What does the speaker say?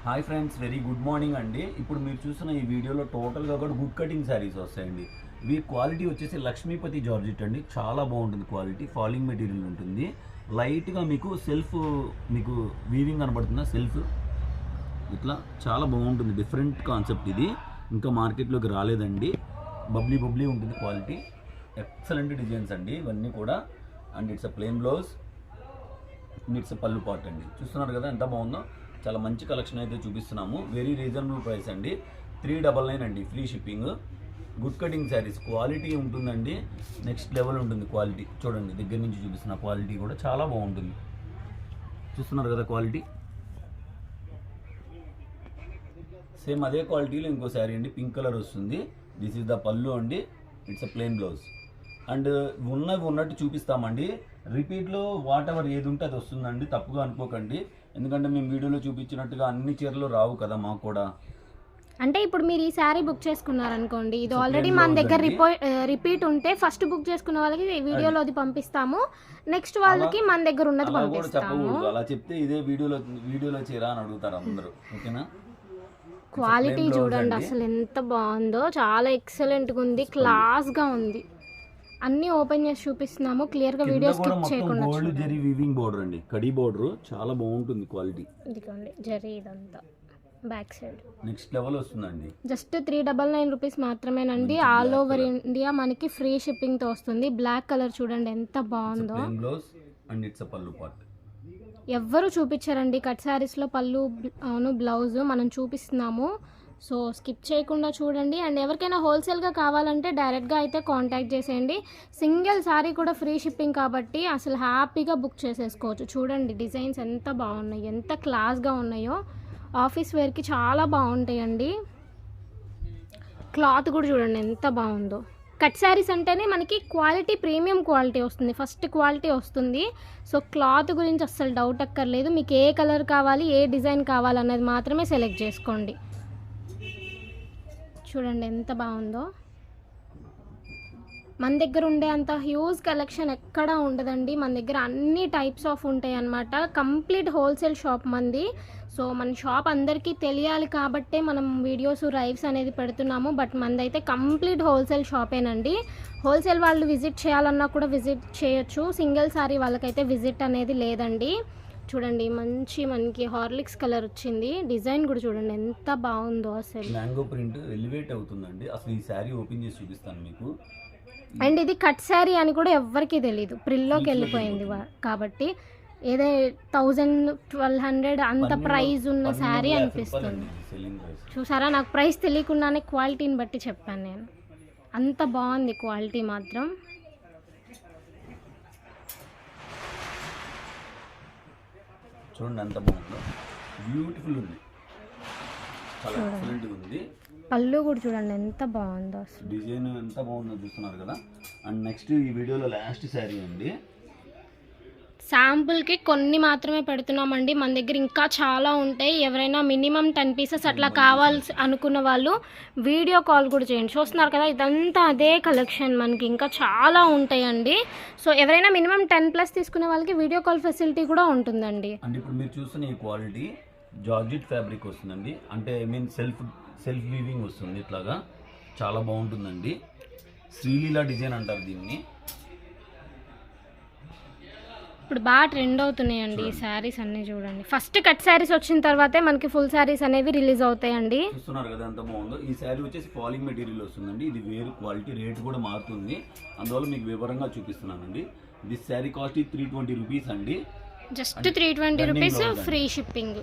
Hi friends, very good morning అండి. ఇప్పుడు మీరు చూసిన ఈ వీడియోలో టోటల్గా కూడా గుడ్ కటింగ్ శారీస్ వస్తాయండి. ఇవి క్వాలిటీ వచ్చేసి లక్ష్మీపతి జార్జెట్ అండి. చాలా బాగుంటుంది క్వాలిటీ, ఫాలింగ్ మెటీరియల్ ఉంటుంది. లైట్గా మీకు సెల్ఫ్ మీకు వీవింగ్ కనబడుతుందా, సెల్ఫ్ ఇట్లా చాలా బాగుంటుంది. డిఫరెంట్ కాన్సెప్ట్ ఇది, ఇంకా మార్కెట్లోకి రాలేదండి. బబ్లీ బబ్లీ ఉంటుంది క్వాలిటీ. ఎక్సలెంట్ డిజైన్స్ అండి ఇవన్నీ కూడా. And it's a plain blouse, it's పళ్ళు పార్ట్ అండి. చూస్తున్నారు కదా ఎంత బాగుందో. చాలా మంచి కలెక్షన్ అయితే చూపిస్తున్నాము. వెరీ రీజనబుల్ ప్రైస్ అండి. 399 అండి, free shipping. Good cutting saris, quality ఉంటుందండి. నెక్స్ట్ లెవెల్ ఉంటుంది క్వాలిటీ. చూడండి, దగ్గర నుంచి చూపిస్తున్న క్వాలిటీ కూడా చాలా బాగుంటుంది. చూస్తున్నారు కదా క్వాలిటీ. సేమ్ అదే క్వాలిటీలో ఇంకో శారీ అండి, పింక్ కలర్ వస్తుంది. దిస్ ఈజ్ ద పళ్ళు అండి. It's a plain blouse. And ఉన్నవి ఉన్నట్టు చూపిస్తామండి. రిపీట్లో వాట్ ఎవర్ ఏది ఉంటే అది వస్తుందండి, తప్పుగా అనుకోకండి. ఎందుకంటే మేము వీడియోలో చూపించినట్టుగా అన్ని చీరలు రావు కదా మాకు కూడా. అంటే ఇప్పుడు మీరు ఈ శారీ బుక్ చేసుకున్నారనుకోండి, ఇది ఆల్రెడీ మన దగ్గర రిపీట్ ఉంటే ఫస్ట్ బుక్ చేసుకున్న వాళ్ళకి వీడియోలో అది పంపిస్తాము. నెక్స్ట్ వాళ్ళకి మన దగ్గర ఉన్నది పంపిస్తాము. అలా చెప్తే ఇదే వీడియోలో చీర అని అడుగుతారు అందరూ. ఓకేనా. క్వాలిటీ చూడండి అసలు ఎంత బాగుందో, చాలా ఎక్సలెంట్గా ఉంది, క్లాస్గా ఉంది. అన్ని ఓపెన్ చేసి చూపిస్తున్నాము, క్లియర్గా వీడియో స్కిప్ చేయకుండా. గోల్డ్ జరీ వీవింగ్ బోర్డర్ అండి, కడి బోర్డర్ చాలా బాగుంటుంది క్వాలిటీ. ఇదిగోండి జరీ ఇదంతా బ్యాక్ సైడ్ నెక్స్ట్ లెవెల్ వస్తుందండి. జస్ట్ 399 రూపీస్ మాత్రమేనండి. ఆల్ ఓవర్ ఇండియా మనకి ఫ్రీ షిప్పింగ్ తో వస్తుంది. బ్లాక్ కలర్ చూడండి ఎంత బాగుందో. అండ్ ఇట్స్ పళ్ళు పార్ట్. ఎవ్వరు చూపించారండి కట్ శారీస్లో పళ్ళు బ్లౌజ్, మనం చూపిస్తున్నాము. సో స్కిప్ చేయకుండా చూడండి. అండ్ ఎవరికైనా హోల్సేల్గా కావాలంటే డైరెక్ట్గా అయితే కాంటాక్ట్ చేసేయండి. సింగిల్ శారీ కూడా ఫ్రీ షిప్పింగ్ కాబట్టి అసలు హ్యాపీగా బుక్ చేసేసుకోవచ్చు. చూడండి డిజైన్స్ ఎంత బాగున్నాయి, ఎంత క్లాస్గా ఉన్నాయో. ఆఫీస్ వేర్కి చాలా బాగుంటాయండి. క్లాత్ కూడా చూడండి ఎంత బాగుందో. కట్ శారీస్ అంటేనే మనకి క్వాలిటీ, ప్రీమియం క్వాలిటీ వస్తుంది, ఫస్ట్ క్వాలిటీ వస్తుంది. సో క్లాత్ గురించి అస్సలు డౌట్ అక్కర్లేదు. మీకు ఏ కలర్ కావాలి, ఏ డిజైన్ కావాలన్నది మాత్రమే సెలెక్ట్ చేసుకోండి. చూడండి ఎంత బాగుందో. మన దగ్గర ఉండే అంత హ్యూజ్ కలెక్షన్ ఎక్కడా ఉండదండి. మన దగ్గర అన్ని టైప్స్ ఆఫ్ ఉంటాయి అన్నమాట. కంప్లీట్ హోల్సేల్ షాప్ మంది. సో మన షాప్ అందరికీ తెలియాలి కాబట్టే మనం వీడియోస్, రైవ్స్ అనేది పెడుతున్నాము. బట్ మనదైతే కంప్లీట్ హోల్సేల్ షాపేనండి. హోల్సేల్ వాళ్ళు విజిట్ చేయాలన్నా కూడా విజిట్ చేయొచ్చు. సింగిల్ సారీ వాళ్ళకైతే విజిట్ అనేది లేదండి. చూడండి మంచి మనకి హార్లిక్స్ కలర్ వచ్చింది. డిజైన్ కూడా చూడండి ఎంత బాగుందో. అసలు మ్యాంగో ప్రింట్ ఎలివేట్ అవుతుందండి. అసలు ఈ శారీ ఓపెన్ చేసి చూపిస్తాను మీకు. అండ్ ఇది కట్ శారీ అని కూడా ఎవ్వరికీ తెలీదు, ప్రిల్లోకి వెళ్ళిపోయింది కాబట్టి. ఏదో 1000-1200 అంత ప్రైస్ ఉన్న శారీ అనిపిస్తుంది. చూసారా, నాకు ప్రైస్ తెలియకుండానే క్వాలిటీని బట్టి చెప్పాను నేను. అంత బాగుంది క్వాలిటీ మాత్రం. చూడండి ఎంత బాగుందో, బ్యూటిఫుల్ ఉంది, చాలా ఎక్సలెంట్ ఉంది. పళ్ళు కూడా చూడండి ఎంత బాగుందో, డిజైన్ ఎంత బాగుందో చూస్తున్నారు కదా. అండ్ నెక్స్ట్ ఈ వీడియోలో లాస్ట్ శారీ అండి. శాంపుల్కి కొన్ని మాత్రమే పెడుతున్నామండి. మన దగ్గర ఇంకా చాలా ఉంటాయి. ఎవరైనా మినిమం 10 పీసెస్ అట్లా కావాల్సి అనుకున్న వాళ్ళు వీడియో కాల్ కూడా చేయండి. చూస్తున్నారు కదా, ఇదంతా అదే కలెక్షన్, మనకి ఇంకా చాలా ఉంటాయండి. సో ఎవరైనా మినిమం 10+ తీసుకునే వాళ్ళకి వీడియో కాల్ ఫెసిలిటీ కూడా ఉంటుందండి. అంటే ఇప్పుడు మీరు చూస్తున్న ఈ క్వాలిటీ జార్జెట్ ఫ్యాబ్రిక్ వస్తుందండి. అంటే ఐ మీన్ సెల్ఫ్ వీవింగ్ వస్తుంది. ఇట్లాగా చాలా బాగుంటుందండి. శ్రీలీలా డిజైన్ అంటారు దీన్ని. ఇప్పుడు బాగా ట్రెండ్ అవుతున్నాయండి ఈ శారీస్ అన్ని. చూడండి, ఫస్ట్ కట్ శారీస్ వచ్చిన తర్వాతే మనకి ఫుల్ శారీస్ అనేవి రిలీజ్ అవుతాయండి. చూస్తున్నారు కదా ఎంత బాగుందో. ఈ శారీ వచ్చేసి ఫాలింగ్ మెటీరియల్ వస్తుందండి. ఇది వేరు క్వాలిటీ, రేట్ కూడా మారుతుంది. అందువల్ల మీకు వివరంగా చూపిస్తున్నానండి. దిస్ శారీ కాస్ట్ 320 రూపీస్ అండి. Just 320 rupees, free shipping.